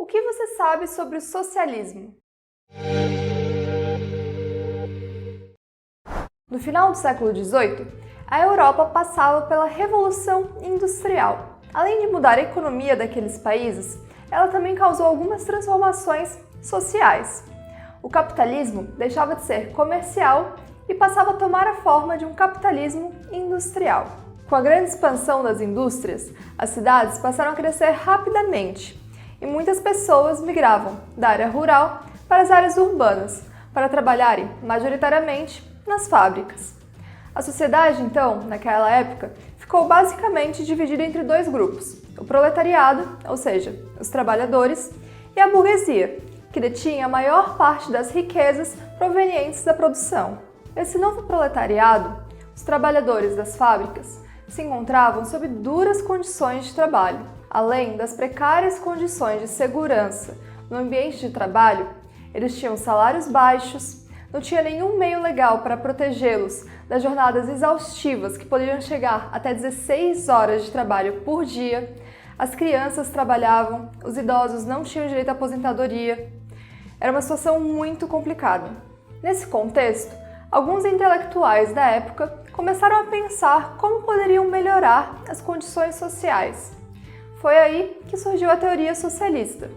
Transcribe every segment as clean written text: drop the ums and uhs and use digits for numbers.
que você sabe sobre o socialismo? No final do século XVIII, a Europa passava pela Revolução Industrial. Além de mudar a economia daqueles países, ela também causou algumas transformações sociais. O capitalismo deixava de ser comercial e passava a tomar a forma de um capitalismo industrial. Com a grande expansão das indústrias, as cidades passaram a crescer rapidamente e muitas pessoas migravam da área rural para as áreas urbanas para trabalharem majoritariamente nas fábricas. A sociedade, então, naquela época, ficou basicamente dividida entre dois grupos: o proletariado, ou seja, os trabalhadores, e a burguesia, que detinha a maior parte das riquezas provenientes da produção. Esse novo proletariado, os trabalhadores das fábricas, se encontravam sob duras condições de trabalho. Além das precárias condições de segurança no ambiente de trabalho, eles tinham salários baixos, não tinha nenhum meio legal para protegê-los das jornadas exaustivas que poderiam chegar até 16 horas de trabalho por dia, as crianças trabalhavam, os idosos não tinham direito à aposentadoria. Era uma situação muito complicada. Nesse contexto, alguns intelectuais da época começaram a pensar como poderiam melhorar as condições sociais. Foi aí que surgiu a teoria socialista.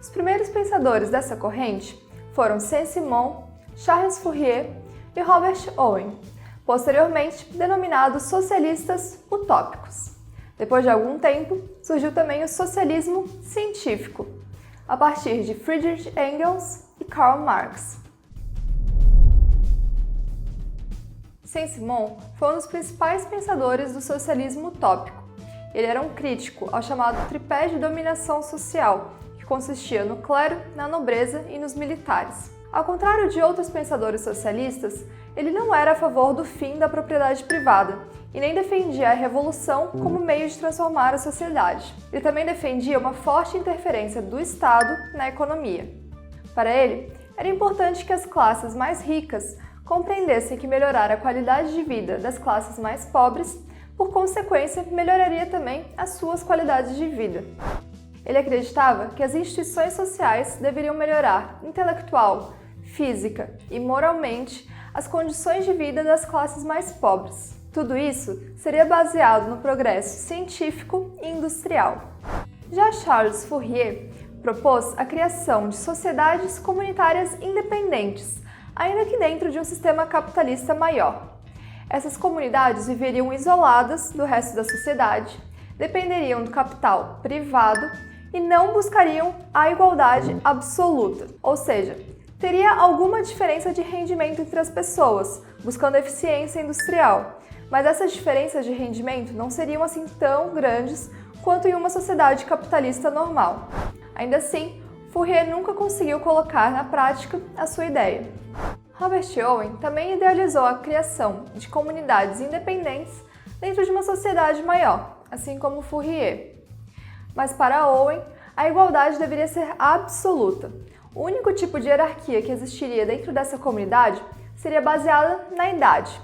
Os primeiros pensadores dessa corrente foram Saint-Simon, Charles Fourier e Robert Owen, posteriormente denominados socialistas utópicos. Depois de algum tempo, surgiu também o socialismo científico, a partir de Friedrich Engels e Karl Marx. Saint-Simon foi um dos principais pensadores do socialismo utópico. Ele era um crítico ao chamado tripé de dominação social, que consistia no clero, na nobreza e nos militares. Ao contrário de outros pensadores socialistas, ele não era a favor do fim da propriedade privada e nem defendia a revolução como meio de transformar a sociedade. Ele também defendia uma forte interferência do Estado na economia. Para ele, era importante que as classes mais ricas compreendessem que melhorar a qualidade de vida das classes mais pobres, por consequência, melhoraria também as suas qualidades de vida. Ele acreditava que as instituições sociais deveriam melhorar intelectual, física e moralmente as condições de vida das classes mais pobres. Tudo isso seria baseado no progresso científico e industrial. Já Charles Fourier propôs a criação de sociedades comunitárias independentes, ainda que dentro de um sistema capitalista maior. Essas comunidades viveriam isoladas do resto da sociedade, dependeriam do capital privado e não buscariam a igualdade absoluta, ou seja, teria alguma diferença de rendimento entre as pessoas, buscando eficiência industrial, mas essas diferenças de rendimento não seriam assim tão grandes quanto em uma sociedade capitalista normal. Ainda assim, Fourier nunca conseguiu colocar na prática a sua ideia. Robert Owen também idealizou a criação de comunidades independentes dentro de uma sociedade maior, assim como Fourier. Mas para Owen, a igualdade deveria ser absoluta. O único tipo de hierarquia que existiria dentro dessa comunidade seria baseada na idade,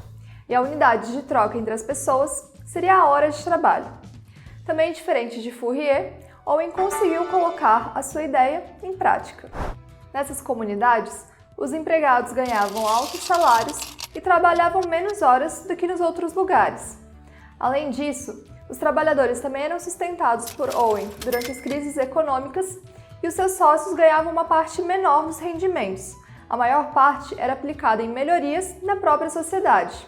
e a unidade de troca entre as pessoas seria a hora de trabalho. Também diferente de Fourier, Owen conseguiu colocar a sua ideia em prática. Nessas comunidades, os empregados ganhavam altos salários e trabalhavam menos horas do que nos outros lugares. Além disso, os trabalhadores também eram sustentados por Owen durante as crises econômicas e os seus sócios ganhavam uma parte menor dos rendimentos. A maior parte era aplicada em melhorias na própria sociedade.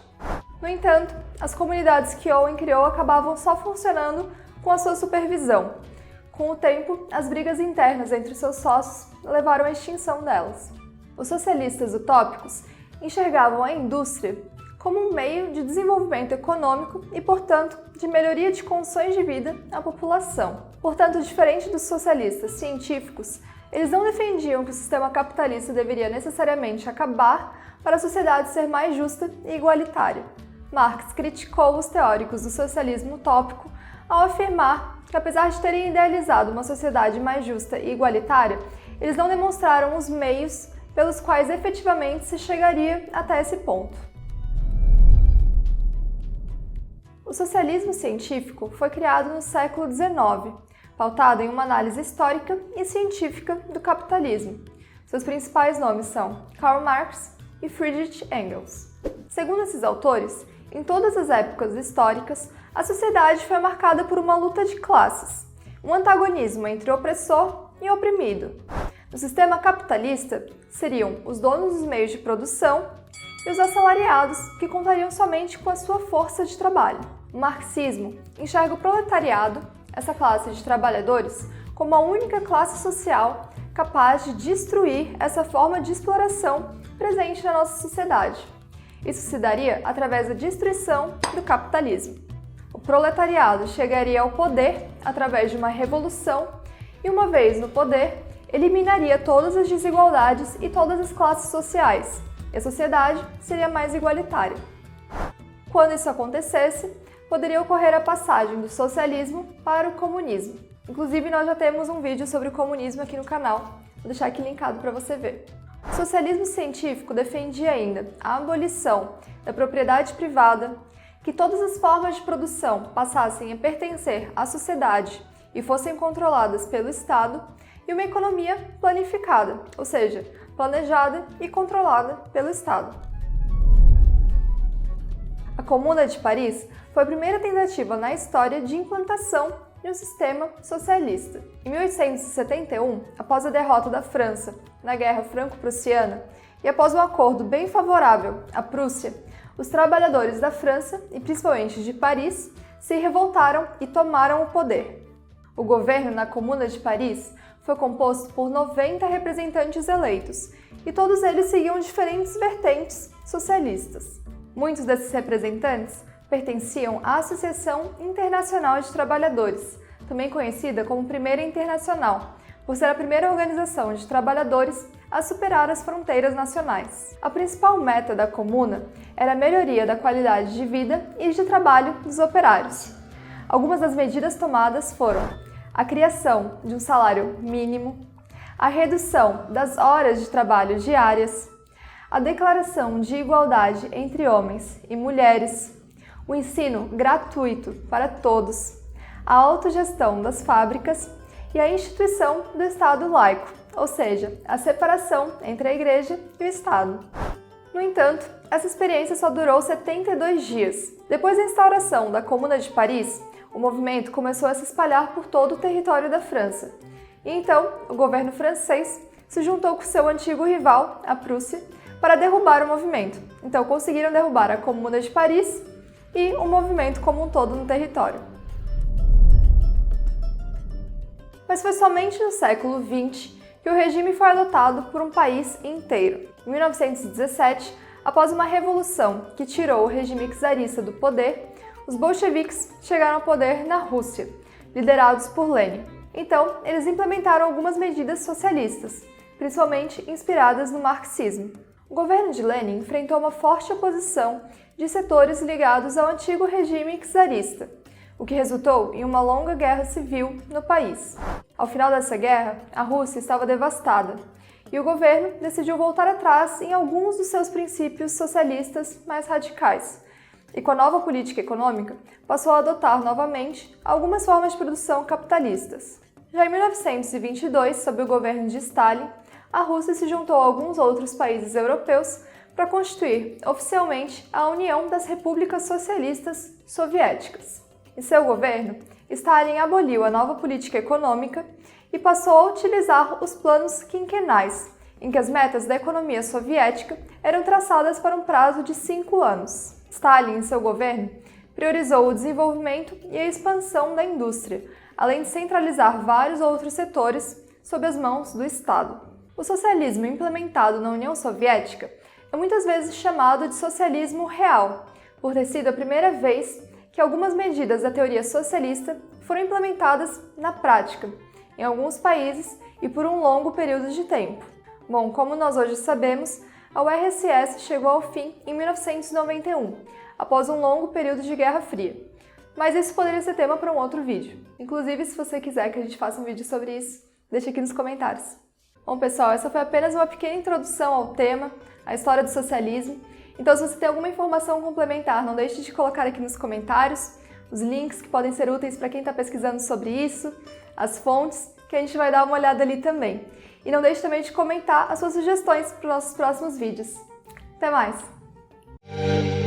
No entanto, as comunidades que Owen criou acabavam só funcionando com a sua supervisão. Com o tempo, as brigas internas entre seus sócios levaram à extinção delas. Os socialistas utópicos enxergavam a indústria como um meio de desenvolvimento econômico e, portanto, de melhoria de condições de vida à população. Portanto, diferente dos socialistas científicos, eles não defendiam que o sistema capitalista deveria necessariamente acabar para a sociedade ser mais justa e igualitária. Marx criticou os teóricos do socialismo utópico ao afirmar que, apesar de terem idealizado uma sociedade mais justa e igualitária, eles não demonstraram os meios pelos quais efetivamente se chegaria até esse ponto. O socialismo científico foi criado no século XIX, pautada em uma análise histórica e científica do capitalismo. Seus principais nomes são Karl Marx e Friedrich Engels. Segundo esses autores, em todas as épocas históricas, a sociedade foi marcada por uma luta de classes, um antagonismo entre opressor e oprimido. No sistema capitalista, seriam os donos dos meios de produção e os assalariados, que contariam somente com a sua força de trabalho. O marxismo enxerga o proletariado, essa classe de trabalhadores, como a única classe social capaz de destruir essa forma de exploração presente na nossa sociedade. Isso se daria através da destruição do capitalismo. O proletariado chegaria ao poder através de uma revolução e, uma vez no poder, eliminaria todas as desigualdades e todas as classes sociais, e a sociedade seria mais igualitária. Quando isso acontecesse, poderia ocorrer a passagem do socialismo para o comunismo. Inclusive, nós já temos um vídeo sobre o comunismo aqui no canal, vou deixar aqui linkado para você ver. O socialismo científico defendia ainda a abolição da propriedade privada, que todas as formas de produção passassem a pertencer à sociedade e fossem controladas pelo Estado, e uma economia planificada, ou seja, planejada e controlada pelo Estado. A Comuna de Paris foi a primeira tentativa na história de implantação de um sistema socialista. Em 1871, após a derrota da França na Guerra Franco-Prussiana e após um acordo bem favorável à Prússia, os trabalhadores da França, e principalmente de Paris, se revoltaram e tomaram o poder. O governo na Comuna de Paris foi composto por 90 representantes eleitos, e todos eles seguiam diferentes vertentes socialistas. Muitos desses representantes pertenciam à Associação Internacional de Trabalhadores, também conhecida como Primeira Internacional, por ser a primeira organização de trabalhadores a superar as fronteiras nacionais. A principal meta da Comuna era a melhoria da qualidade de vida e de trabalho dos operários. Algumas das medidas tomadas foram a criação de um salário mínimo, a redução das horas de trabalho diárias, a declaração de igualdade entre homens e mulheres, o ensino gratuito para todos, a autogestão das fábricas e a instituição do Estado laico, ou seja, a separação entre a Igreja e o Estado. No entanto, essa experiência só durou 72 dias. Depois da instauração da Comuna de Paris, o movimento começou a se espalhar por todo o território da França. E então, o governo francês se juntou com seu antigo rival, a Prússia, para derrubar o movimento. Então, conseguiram derrubar a Comuna de Paris e o movimento como um todo no território. Mas foi somente no século XX que o regime foi adotado por um país inteiro. Em 1917, após uma revolução que tirou o regime czarista do poder, os bolcheviques chegaram ao poder na Rússia, liderados por Lenin. Então, eles implementaram algumas medidas socialistas, principalmente inspiradas no marxismo. O governo de Lenin enfrentou uma forte oposição de setores ligados ao antigo regime czarista, o que resultou em uma longa guerra civil no país. Ao final dessa guerra, a Rússia estava devastada, e o governo decidiu voltar atrás em alguns dos seus princípios socialistas mais radicais, e com a nova política econômica, passou a adotar novamente algumas formas de produção capitalistas. Já em 1922, sob o governo de Stalin, a Rússia se juntou a alguns outros países europeus para constituir oficialmente a União das Repúblicas Socialistas Soviéticas. Em seu governo, Stalin aboliu a nova política econômica e passou a utilizar os planos quinquenais, em que as metas da economia soviética eram traçadas para um prazo de 5 anos. Stalin, em seu governo, priorizou o desenvolvimento e a expansão da indústria, além de centralizar vários outros setores sob as mãos do Estado. O socialismo implementado na União Soviética é muitas vezes chamado de socialismo real, por ter sido a primeira vez que algumas medidas da teoria socialista foram implementadas na prática, em alguns países e por um longo período de tempo. Bom, como nós hoje sabemos, a URSS chegou ao fim em 1991, após um longo período de Guerra Fria. Mas isso poderia ser tema para um outro vídeo. Inclusive, se você quiser que a gente faça um vídeo sobre isso, deixa aqui nos comentários. Bom, pessoal, essa foi apenas uma pequena introdução ao tema, à história do socialismo. Então, se você tem alguma informação complementar, não deixe de colocar aqui nos comentários. os links que podem ser úteis para quem está pesquisando sobre isso, as fontes, que a gente vai dar uma olhada ali também. E não deixe também de comentar as suas sugestões para os nossos próximos vídeos. Até mais!